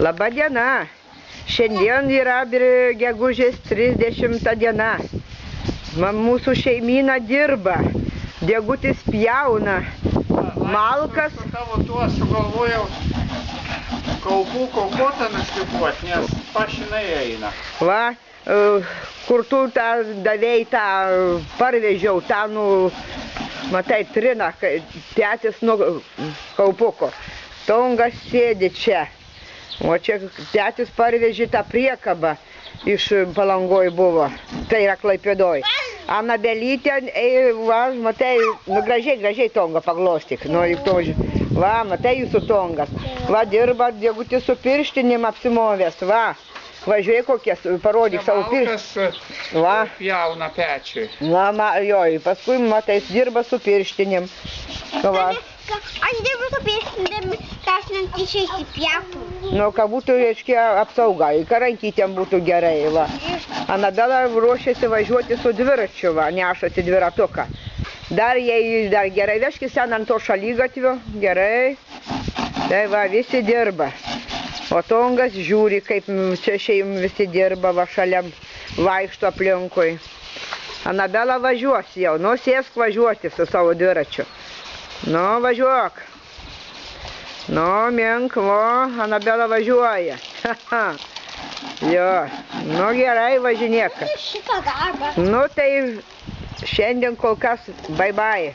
Labą dieną. Šiandien yra gegužės 30 diena. Mūsų šeimyna dirba. Degutis pjauna. Malkas. Tavo tuo sugalvojau kaupų kaupotą nušlifuot, nes pašinai eina. Va, kur tu tą davėjai, tą parvežiau, tą, matai, trina, tėtis nuo kaupuko. Tongas sėdi čia. O čia tėtis parvežė tą priekabą iš Palangoj buvo. Tai yra Klaipėdoj. Anabelytė, va, matai, gražiai tongą paglostyk. Va, matai jūsų tongas. Va, dirba Degutis su pirštinim apsimovęs, va. Važiuoji kokias, parodyk savo pirštinį. Va. Pjauna pečiui. Va, paskui, matai, jis dirba su pirštinim. Va. Aš dirbu su pirštinim, kašinant išeiti pjautų. Kad būtų, reiškia, apsauga, rankytėm būtų gerai, va. Anabela ruošiasi važiuoti su dviračiu, va, nešasi dviratuką. Dar gerai, veškis ten ant to šalygatvio, gerai. Tai va, visi dirba. O Tongas žiūri, kaip čia visi dirba, va, šalia vaikšto aplinkui. Anabela važiuos jau, sėsk važiuoti su savo dviračiu. Važiuok. Mink, Anabela važiuoja. Jo, gerai, važinėk. Šitą darbą. Tai šiandien kol kas bye bye.